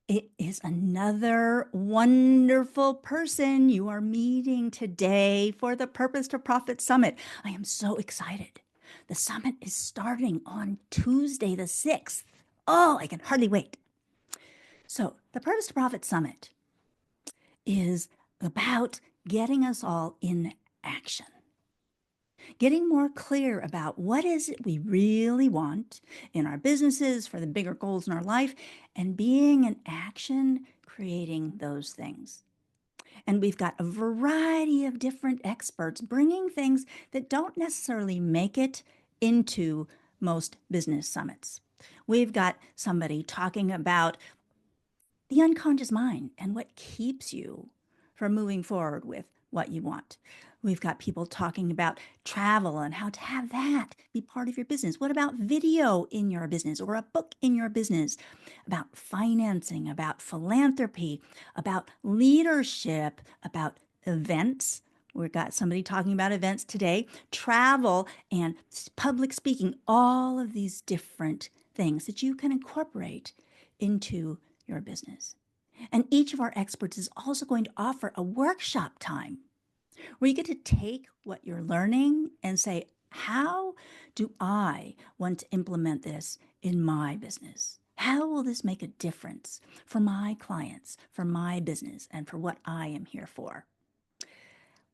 It is another wonderful person you are meeting today for the Purpose to Profit Summit. I am so excited. The summit is starting on Tuesday, the 6th. Oh, I can hardly wait. So, the Purpose to Profit Summit is about getting us all in action, getting more clear about what is it we really want in our businesses for the bigger goals in our life, and being in action creating those things. And we've got a variety of different experts bringing things that don't necessarily make it into most business summits. We've got somebody talking about the unconscious mind and what keeps you from moving forward with what you want. We've got people talking about travel and how to have that be part of your business. What about video in your business or a book in your business? About financing, about philanthropy, about leadership, about events. We've got somebody talking about events today, travel and public speaking, all of these different things that you can incorporate into your business. And each of our experts is also going to offer a workshop time where you get to take what you're learning and say, how do I want to implement this in my business? How will this make a difference for my clients, for my business, and for what I am here for?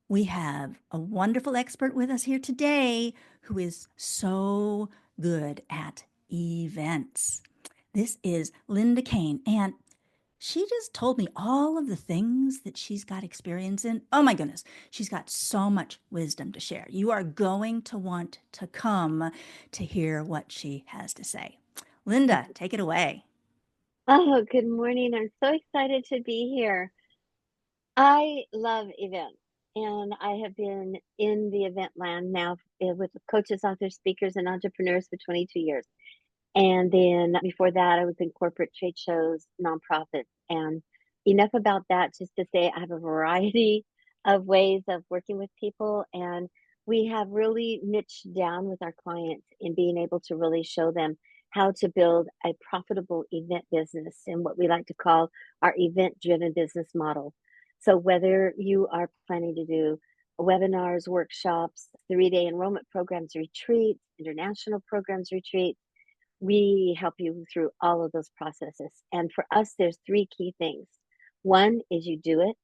We have a wonderful expert with us here today who is so good at events. This is Linda Cain, and she just told me all of the things that she's got experience in. Oh my goodness, she's got so much wisdom to share. You are going to want to come to hear what she has to say. Linda, take it away. Oh, good morning. I'm so excited to be here. I love events, and I have been in the event land now with coaches, authors, speakers, and entrepreneurs for 22 years. And then before that, I was in corporate trade shows, nonprofits, and enough about that just to say I have a variety of ways of working with people. And we have really niched down with our clients in being able to really show them how to build a profitable event business and what we like to call our event driven business model. So, whether you are planning to do webinars, workshops, 3-day enrollment programs, retreats, international programs, retreats, we help you through all of those processes. And for us, there's three key things. One is you do it,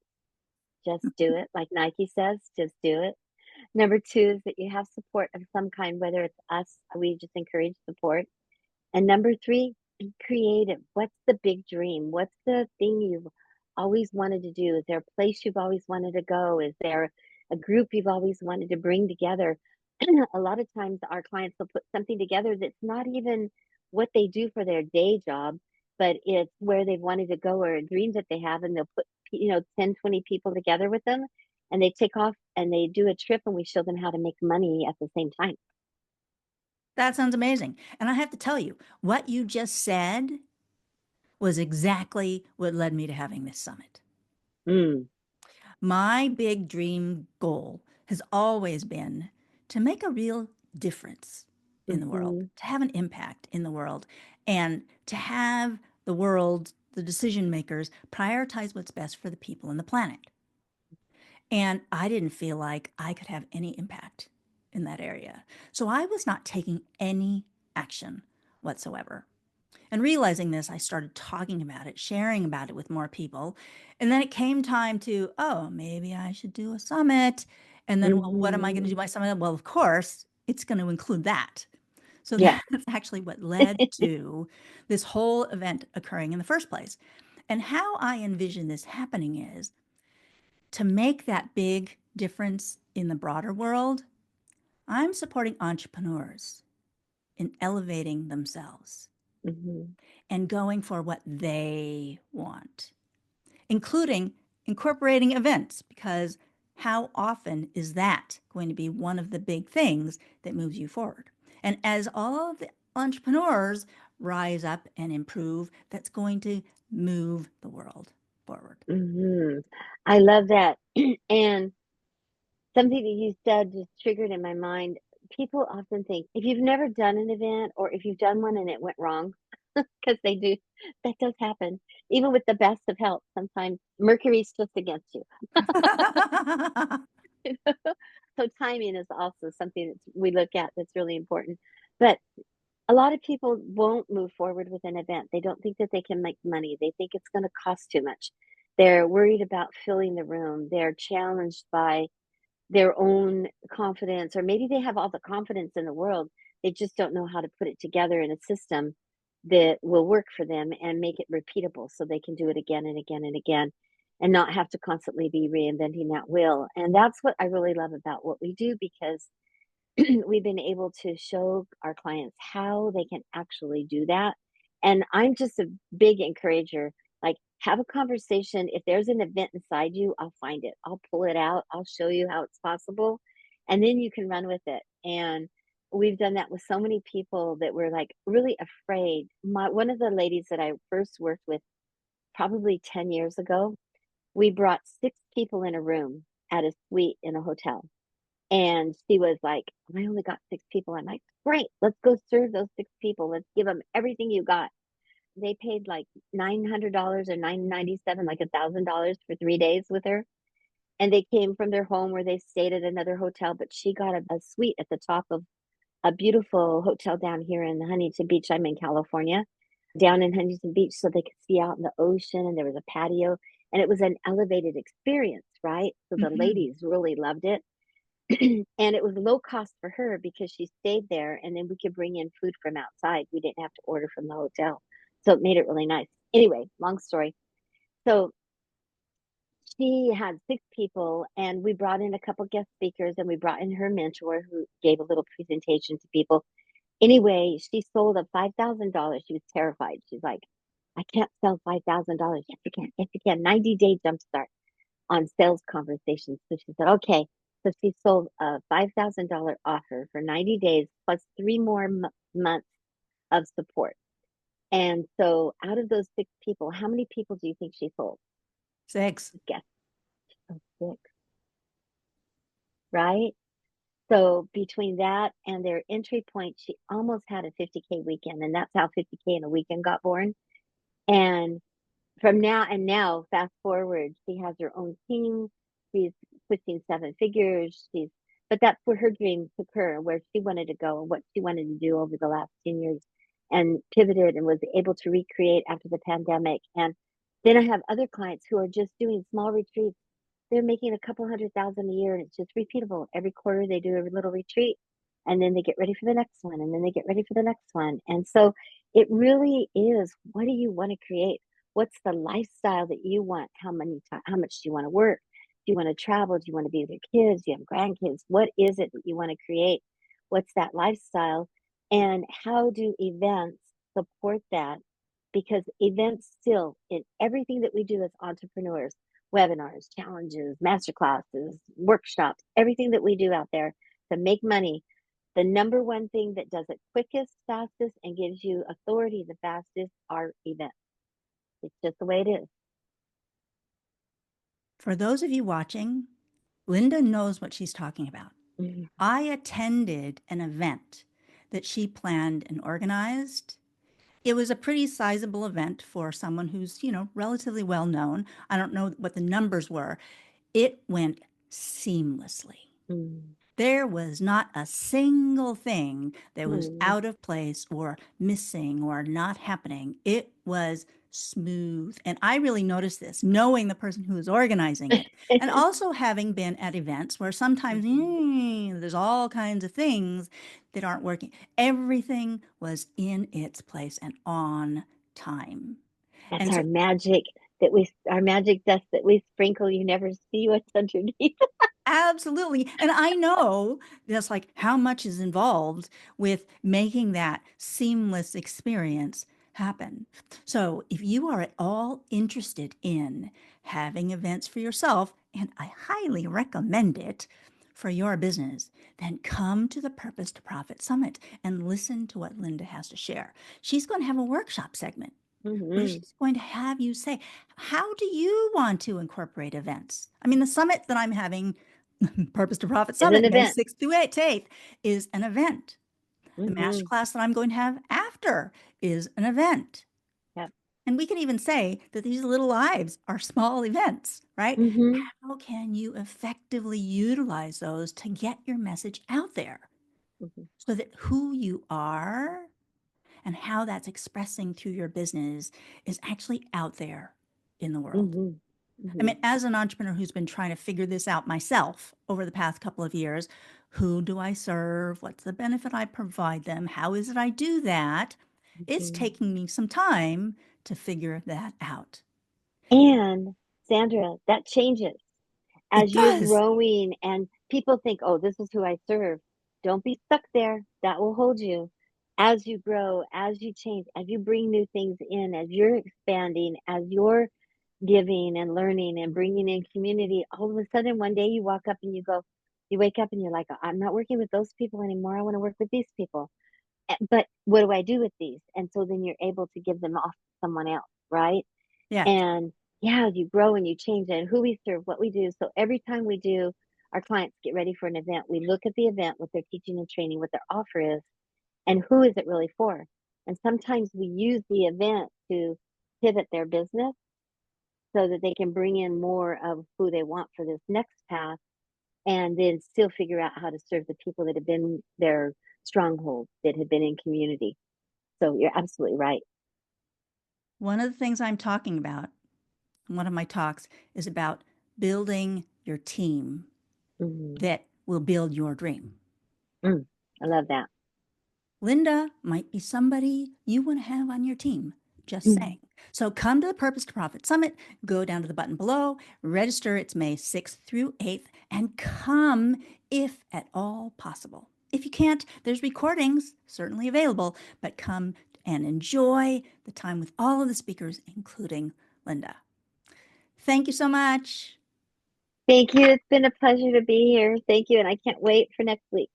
just do it. Like Nike says, just do it. Number two is that you have support of some kind, whether it's us, we just encourage support. And number three, be creative. What's the big dream? What's the thing you've always wanted to do? Is there a place you've always wanted to go? Is there a group you've always wanted to bring together? A lot of times our clients will put something together that's not even what they do for their day job, but it's where they've wanted to go or a dream that they have, and they'll put 10, 20 people together with them, and they take off and they do a trip, and we show them how to make money at the same time. That sounds amazing. And I have to tell you, what you just said was exactly what led me to having this summit. Mm, My big dream goal has always been to make a real difference in the world, mhm, to have an impact in the world, and to have the world, the decision makers, prioritize what's best for the people and the planet. And I didn't feel like I could have any impact in that area. So I was not taking any action whatsoever. And realizing this, I started talking about it, sharing about it with more people. And then it came time to, oh, maybe I should do a summit. And then, well, what am I going to do mhm. by summit? Well, of course, it's going to include that. So Yeah. that's actually what led to this whole event occurring in the first place. And how I envision this happening is to make that big difference in the broader world. I'm supporting entrepreneurs in elevating themselves Mhm, and going for what they want, including incorporating events, because how often is that going to be one of the big things that moves you forward? And as all of the entrepreneurs rise up and improve, that's going to move the world forward. mhm. I love that. And something that you said just triggered in my mind. People often think if you've never done an event or if you've done one and it went wrong, because they do. That does happen. Even with the best of health, sometimes Mercury's just against you. So timing is also something that we look at that's really important. But a lot of people won't move forward with an event. They don't think that they can make money. They think it's going to cost too much. They're worried about filling the room. They're challenged by their own confidence, or maybe they have all the confidence in the world. They just don't know how to put it together in a system that will work for them and make it repeatable so they can do it again and again and again and not have to constantly be reinventing that wheel. And that's what I really love about what we do, because we've been able to show our clients how they can actually do that. And I'm just a big encourager. Like, have a conversation. If there's an event inside you, I'll find it. I'll pull it out. I'll show you how it's possible. And then you can run with it. And we've done that with so many people that were like really afraid. One of the ladies that I first worked with probably 10 years ago, we brought 6 people in a room at a suite in a hotel, and she was like, I only got 6 people. I'm like, great, let's go serve those 6 people. Let's give them everything you got. They paid like $900 or $997, like $1,000 for 3 days with her. And they came from their home where they stayed at another hotel, but she got a suite at the top of a beautiful hotel down here in Huntington Beach. I'm in California, down in Huntington Beach, so they could see out in the ocean, and there was a patio, and it was an elevated experience, right? So the Mhm. ladies really loved it. And it was low cost for her because she stayed there, and then we could bring in food from outside. We didn't have to order from the hotel. So it made it really nice. Anyway, long story. So she had 6 people, and we brought in a couple guest speakers, and we brought in her mentor who gave a little presentation to people. Anyway, she sold a $5,000. She was terrified. She's like, I can't sell $5,000. Yes, you can. Yes, you can. 90-day jumpstart on sales conversations. So she said, okay. So she sold a $5,000 offer for 90 days plus 3 more months of support. And so out of those 6 people, how many people do you think she sold? 6. Guess. Oh, 6, right? So between that and their entry point, she almost had a 50K weekend. And that's how 50K in a weekend got born. And from now, fast forward, she has her own team. She's pushing 7 figures. But that's where her dream took her, where she wanted to go and what she wanted to do over the last 10 years, and pivoted and was able to recreate after the pandemic. And then I have other clients who are just doing small retreats. They're making a couple 100,000 a year, and it's just repeatable. Every quarter they do a little retreat, and then they get ready for the next one, and then they get ready for the next one. And so it really is, what do you want to create? What's the lifestyle that you want? How much do you want to work? Do you want to travel? Do you want to be with your kids? Do you have grandkids? What is it that you want to create? What's that lifestyle? And how do events support that? Because events still, in everything that we do as entrepreneurs, webinars, challenges, masterclasses, workshops, everything that we do out there to make money, the number one thing that does it quickest, fastest, and gives you authority the fastest are events. It's just the way it is. For those of you watching, Linda knows what she's talking about. Mhm. I attended an event that she planned and organized. It was a pretty sizable event for someone who's, relatively well known. I don't know what the numbers were. It went seamlessly. Mm. There was not a single thing that was Mm. out of place or missing or not happening. It was smooth. And I really noticed this, knowing the person who was organizing it, and also having been at events where sometimes Mhm. there's all kinds of things that aren't working. Everything was in its place and on time. That's And so our magic dust that we sprinkle. You never see what's underneath. absolutely. And I know that's like how much is involved with making that seamless experience happen. So if you are at all interested in having events for yourself, and I highly recommend it for your business, then come to the Purpose to Profit Summit and listen to what Linda has to share. She's going to have a workshop segment where Hmm. she's going to have you say, how do you want to incorporate events? I mean, the summit that I'm having, Purpose to Profit Is an Summit, May event. 6th to 8th, is an event. The Hmm. masterclass that I'm going to have after is an event. Yep. And we can even say that these little lives are small events, right? Mm-hmm. How can you effectively utilize those to get your message out there Mm-hmm. so that who you are and how that's expressing through your business is actually out there in the world? Mm-hmm. I Mm-hmm. mean, as an entrepreneur who's been trying to figure this out myself over the past couple of years, who do I serve? What's the benefit I provide them? How is it I do that? It's Mm-hmm. taking me some time to figure that out. And Sandra, that changes It as you're does. growing and people think, oh, this is who I serve. Don't be stuck there. That will hold you. As you grow, as you change, as you bring new things in, as you're expanding, as you're giving and learning and bringing in community, all of a sudden one day you walk up and you go, you wake up and you're like, I'm not working with those people anymore. I want to work with these people. But what do I do with these? And so then you're able to give them off to someone else, right? Yes. And yeah, you grow and you change and who we serve, what we do. So every time we do, our clients get ready for an event, we look at the event, what they're teaching and training, what their offer is, and who is it really for. And sometimes we use the event to pivot their business so that they can bring in more of who they want for this next path and then still figure out how to serve the people that have been their stronghold, that have been in community. So you're absolutely right. One of the things I'm talking about, one of my talks, is about building your team Mm-hmm. that will build your dream. I love that. Linda might be somebody you want to have on your team. Just Mm. saying. So come to the Purpose to Profit Summit, go down to the button below, register. It's May 6th through 8th, and come if at all possible. If you can't, there's recordings certainly available, but come and enjoy the time with all of the speakers, including Linda. Thank you so much. Thank you. It's been a pleasure to be here. Thank you. And I can't wait for next week.